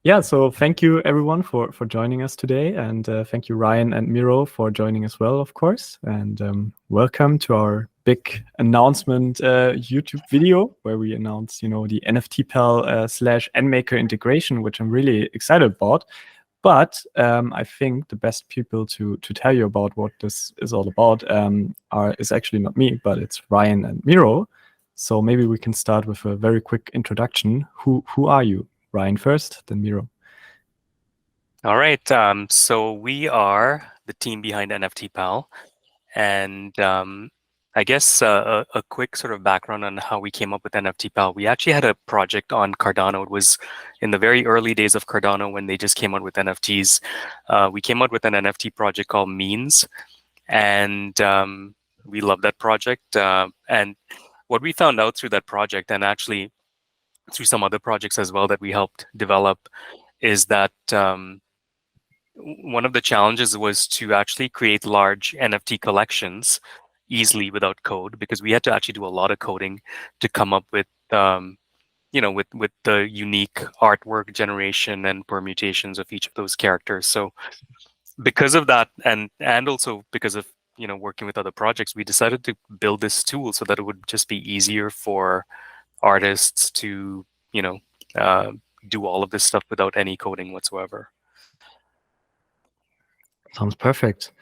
Yeah, so thank you everyone for joining us today, and thank you Ryan and Miro for joining as well, of course. And welcome to our big announcement YouTube video where we announce, the NFT Pal / NMaker integration, which I'm really excited about. But I think the best people to tell you about what this is all about is actually not me, but it's Ryan and Miro. So maybe we can start with a very quick introduction. Who are you? Ryan first, then Miro. All right. So we are the team behind NFT Pal, and I guess a quick sort of background on how we came up with NFT Pal. We actually had a project on Cardano. It was in the very early days of Cardano when they just came out with NFTs. We came out with an NFT project called Means, and we love that project. And what we found out through that project, and actually through some other projects as well that we helped develop, is that one of the challenges was to actually create large NFT collections easily without code, because we had to actually do a lot of coding to come up with with the unique artwork generation and permutations of each of those characters. So because of that, and also because of working with other projects, we decided to build this tool so that it would just be easier for artists to uh, do all of this stuff without any coding whatsoever. Sounds perfect.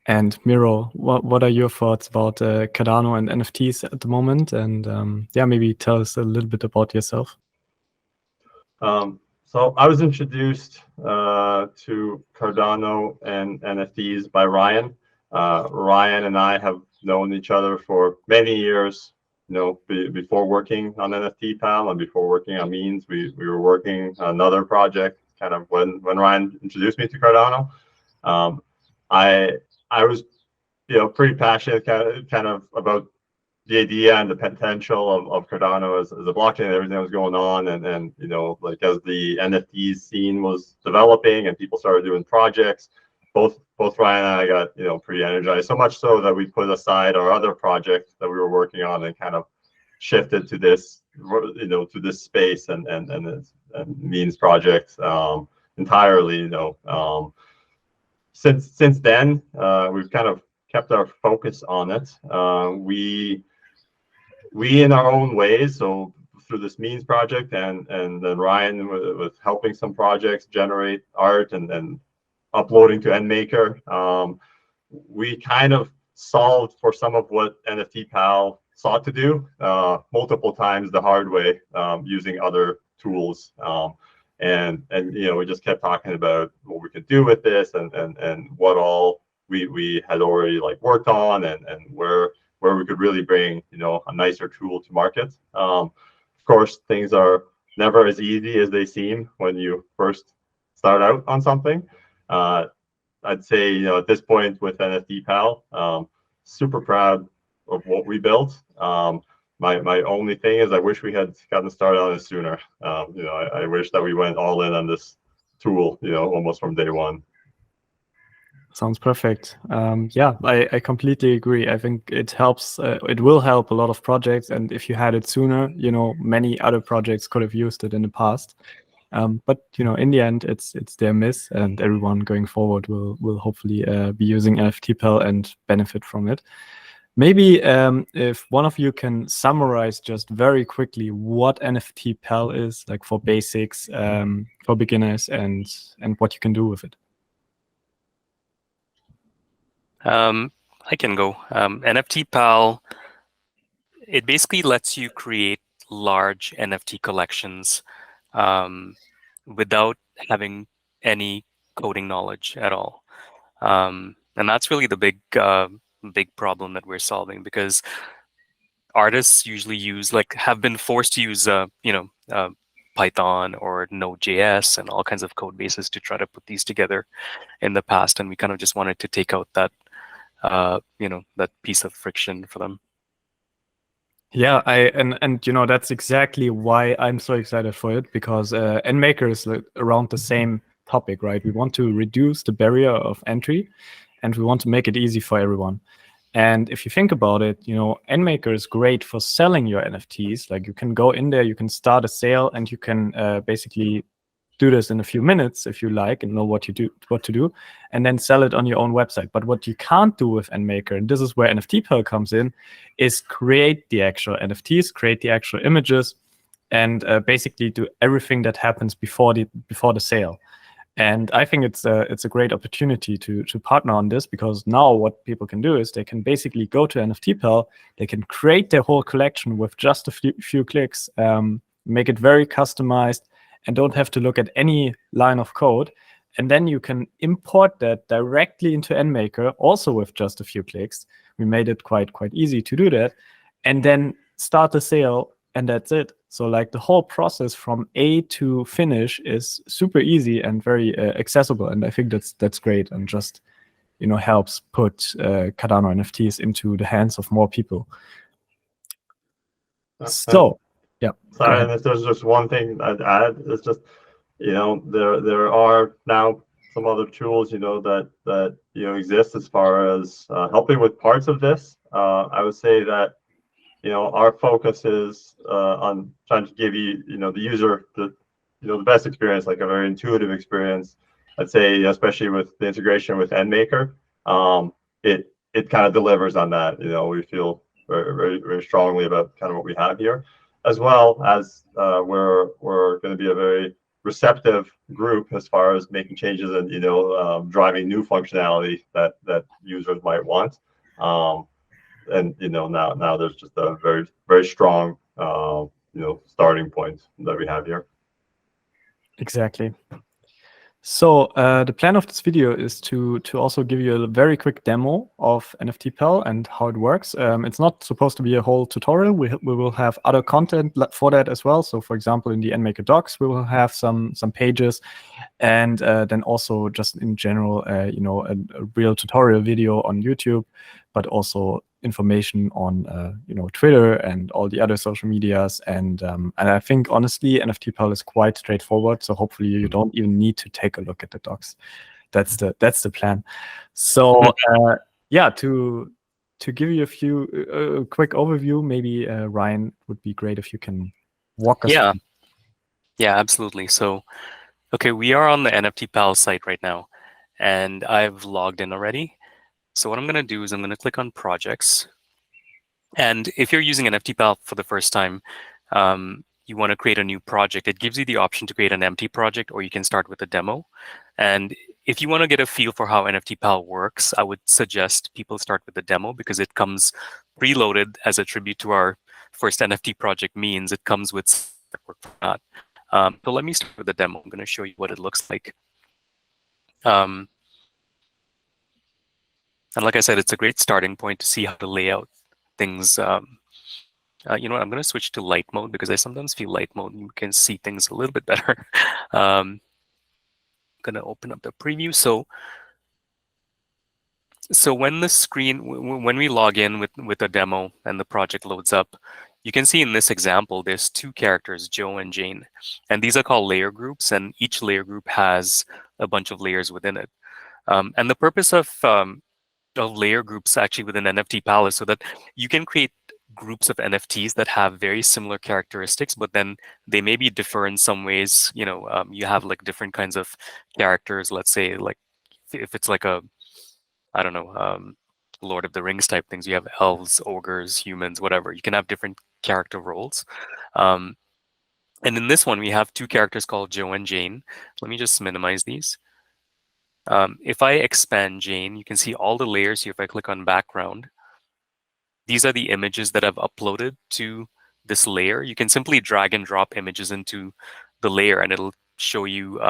And Miro, what are your thoughts about Cardano and NFTs at the moment? And yeah, maybe tell us a little bit about yourself. So I was introduced to Cardano and NFTs by Ryan. Ryan and I have known each other for many years. Before working on NFT Pal and before working on Means, we were working on another project. Kind of when Ryan introduced me to Cardano, I was pretty passionate kind of about the idea and the potential of Cardano as a blockchain and everything that was going on, and like as the NFT scene was developing and people started doing projects, both Ryan and I got pretty energized, so much so that we put aside our other project that we were working on and kind of shifted to this to this space and Means project entirely. Since then, we've kind of kept our focus on it. We in our own ways, so through this Means project and then Ryan with helping some projects generate art and uploading to NMaker, we kind of solved for some of what NFT Pal sought to do multiple times the hard way, using other tools. And we just kept talking about what we could do with this and what all we had already worked on and where we could really bring a nicer tool to market. Of course, things are never as easy as they seem when you first start out on something. I'd say at this point with NFT Pal, super proud of what we built. My only thing is I wish we had gotten started on it sooner. I wish that we went all in on this tool, almost from day one. Sounds perfect. Yeah, I completely agree. I think it helps. It will help a lot of projects, and if you had it sooner, many other projects could have used it in the past. But in the end, it's their miss, and everyone going forward will hopefully be using NFT Pal and benefit from it. Maybe if one of you can summarize just very quickly what NFT Pal is, like for basics, for beginners, and what you can do with it. I can go. NFT Pal, it basically lets you create large NFT collections without having any coding knowledge at all. And that's really the big problem that we're solving, because artists usually have been forced to use Python or Node.js and all kinds of code bases to try to put these together in the past, and we kind of just wanted to take out that that piece of friction for them. Yeah, and that's exactly why I'm so excited for it, because NMaker is around the same topic, right? We want to reduce the barrier of entry, and we want to make it easy for everyone. And if you think about it, NMaker is great for selling your NFTs. Like you can go in there, you can start a sale, and you can basically do this in a few minutes if you like and know what to do, and then sell it on your own website. But what you can't do with NMaker, and this is where NFT Pal comes in, is create the actual NFTs, create the actual images, and basically do everything that happens before the sale. And I think it's a great opportunity to partner on this, because now what people can do is they can basically go to NFT Pal, they can create their whole collection with just a few clicks, make it very customized, and don't have to look at any line of code. And then you can import that directly into NMaker, also with just a few clicks. We made it quite easy to do that, and then start the sale, and that's it. So like the whole process from A to finish is super easy and very accessible, and I think that's great, and just helps put Cardano NFTs into the hands of more people. So yeah. Sorry, and if there's just one thing I'd add, it's just there are now some other tools that exist as far as helping with parts of this. I would say that our focus is on trying to give the user the best experience, like a very intuitive experience. I'd say, especially with the integration with NMaker, it kind of delivers on that. We feel very strongly about kind of what we have here, as well as we're going to be a very receptive group as far as making changes and driving new functionality that users might want. And now there's just a very strong starting point that we have here. Exactly. So the plan of this video is to also give you a very quick demo of NFT Pal and how it works. It's not supposed to be a whole tutorial. We will have other content for that as well. So for example, in the NMKR Docs, we will have some pages, and then also just in general, a real tutorial video on YouTube, but also information on Twitter and all the other social medias. And I think honestly, NFT Pal is quite straightforward. So hopefully you don't even need to take a look at the docs. That's the plan. So yeah, to give you a quick overview, maybe Ryan, would be great if you can walk us through. Yeah, absolutely. So okay, we are on the NFT Pal site right now, and I've logged in already. So what I'm going to do is I'm going to click on projects. And if you're using NFT Pal for the first time, you want to create a new project, it gives you the option to create an empty project, or you can start with a demo. And if you want to get a feel for how NFT Pal works, I would suggest people start with the demo, because it comes preloaded as a tribute to our first NFT project means. It comes with work for that. So let me start with the demo. I'm going to show you what it looks like. And like I said, it's a great starting point to see how to lay out things. You know what? I'm going to switch to light mode, because I sometimes feel light mode you can see things a little bit better. I'm going to open up the preview. So when the screen, when we log in with a demo and the project loads up, you can see in this example, there's two characters, Joe and Jane, and these are called layer groups, and each layer group has a bunch of layers within it. And the purpose of layer groups actually within NFT Pal is so that you can create groups of NFTs that have very similar characteristics, but then they maybe differ in some ways. You have like different kinds of characters. Let's say like if it's like I don't know, Lord of the Rings type things, you have elves, ogres, humans, whatever. You can have different character roles. And in this one, we have two characters called Joe and Jane. Let me just minimize these. If I expand Jane, you can see all the layers here. If I click on background, these are the images that I've uploaded to this layer. You can simply drag and drop images into the layer, and it'll show you,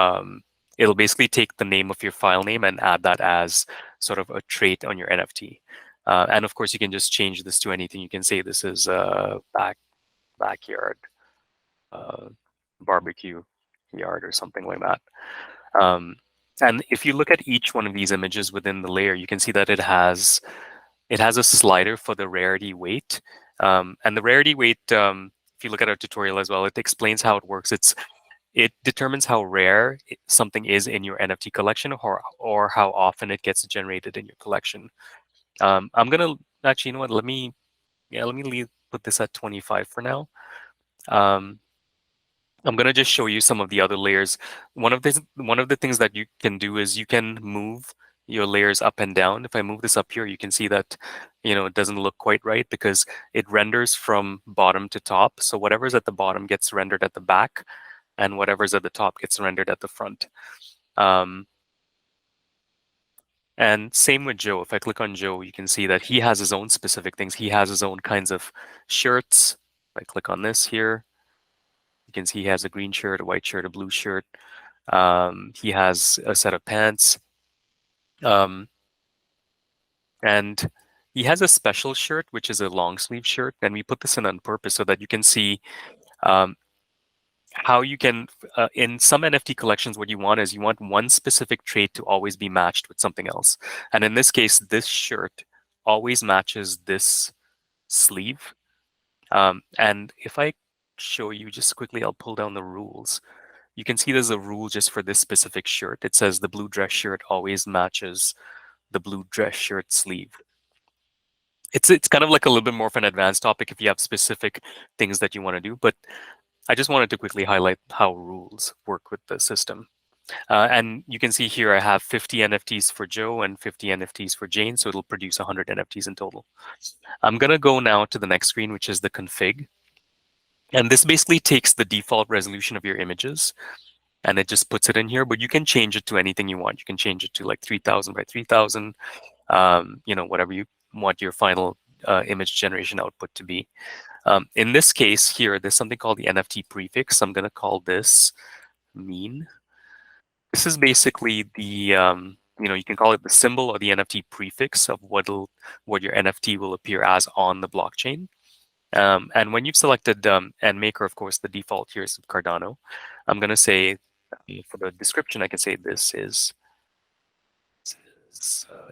it'll basically take the name of your file name and add that as sort of a trait on your NFT. And of course, you can just change this to anything. You can say this is backyard barbecue yard or something like that. And if you look at each one of these images within the layer, you can see that it has a slider for the rarity weight. And the rarity weight, if you look at our tutorial as well, it explains how it works. It determines how rare something is in your NFT collection, or how often it gets generated in your collection. I'm gonna actually, you know what? Let me put this at 25 for now. I'm going to just show you some of the other layers. One of the things that you can do is you can move your layers up and down. If I move this up here, you can see that, it doesn't look quite right because it renders from bottom to top. So whatever's at the bottom gets rendered at the back, and whatever's at the top gets rendered at the front. And same with Joe. If I click on Joe, you can see that he has his own specific things. He has his own kinds of shirts. If I click on this here, you can see he has a green shirt, a white shirt, a blue shirt. He has a set of pants. And he has a special shirt, which is a long sleeve shirt. And we put this in on purpose so that you can see how you can, in some NFT collections, what you want is you want one specific trait to always be matched with something else. And in this case, this shirt always matches this sleeve. And if I show you just quickly, I'll pull down the rules. You can see there's a rule just for this specific shirt. It says the blue dress shirt always matches the blue dress shirt sleeve. It's kind of like a little bit more of an advanced topic if you have specific things that you want to do, but I just wanted to quickly highlight how rules work with the system. And you can see here I have 50 NFTs for Joe and 50 NFTs for Jane, so it'll produce 100 NFTs in total. I'm going to go now to the next screen, which is the config. And this basically takes the default resolution of your images and it just puts it in here, but you can change it to anything you want. You can change it to like 3000 by 3000, whatever you want your final image generation output to be. In this case here, there's something called the NFT prefix. I'm going to call this mean. This is basically the, you can call it the symbol or the NFT prefix of what your NFT will appear as on the blockchain. And when you've selected NMKR, of course, the default here is Cardano. I'm going to say, for the description, I can say this is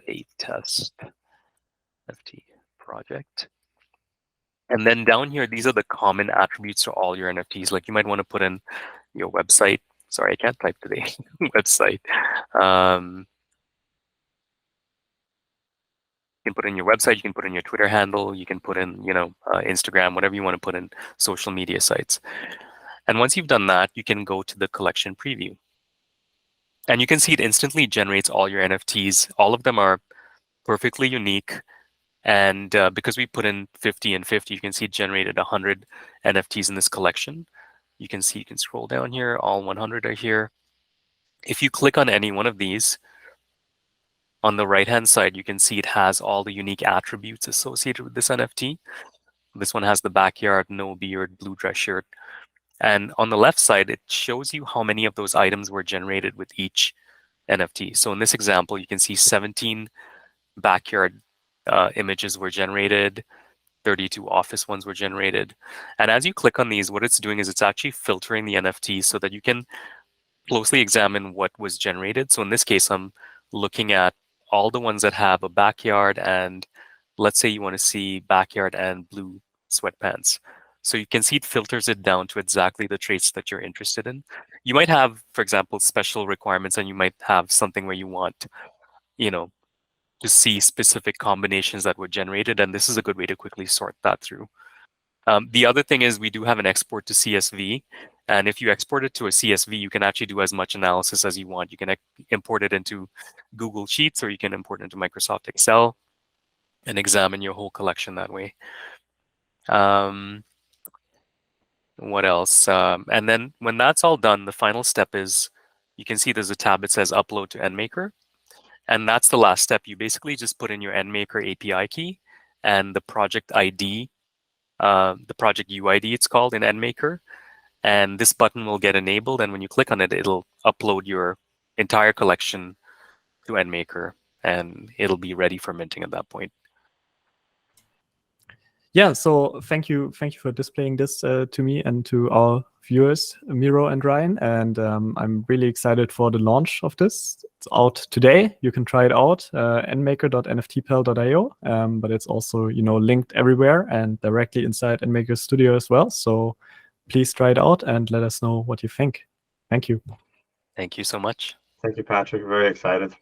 a test NFT project. And then down here, these are the common attributes to all your NFTs. Like you might want to put in your website. Sorry, I can't type today. Website. You can put in your website, you can put in your Twitter handle, you can put in, Instagram, whatever you want to put in social media sites. And once you've done that, you can go to the collection preview. And you can see it instantly generates all your NFTs. All of them are perfectly unique. And because we put in 50 and 50, you can see it generated 100 NFTs in this collection. You can see, you can scroll down here, all 100 are here. If you click on any one of these, on the right-hand side, you can see it has all the unique attributes associated with this NFT. This one has the backyard, no beard, blue dress shirt. And on the left side, it shows you how many of those items were generated with each NFT. So in this example, you can see 17 backyard images were generated, 32 office ones were generated. And as you click on these, what it's doing is it's actually filtering the NFTs so that you can closely examine what was generated. So in this case, I'm looking at all the ones that have a backyard, and let's say you want to see backyard and blue sweatpants. So you can see it filters it down to exactly the traits that you're interested in. You might have, for example, special requirements, and you might have something where you want, to see specific combinations that were generated, and this is a good way to quickly sort that through. The other thing is we do have an export to CSV, and if you export it to a CSV, you can actually do as much analysis as you want. You can import it into Google Sheets, or you can import it into Microsoft Excel and examine your whole collection that way. What else? And then when that's all done, the final step is, you can see there's a tab that says upload to NMKR. And that's the last step. You basically just put in your NMKR API key and the project ID, the project UID it's called in NMKR. And this button will get enabled. And when you click on it, it'll upload your entire collection to NMKR, and it'll be ready for minting at that point. Yeah, so thank you for displaying this to me and to our viewers, Miro and Ryan. And I'm really excited for the launch of this. It's out today. You can try it out, nmkr.nftpal.io. But it's also, linked everywhere and directly inside NMKR Studio as well. So please try it out and let us know what you think. Thank you. Thank you so much. Thank you, Patrick. Very excited.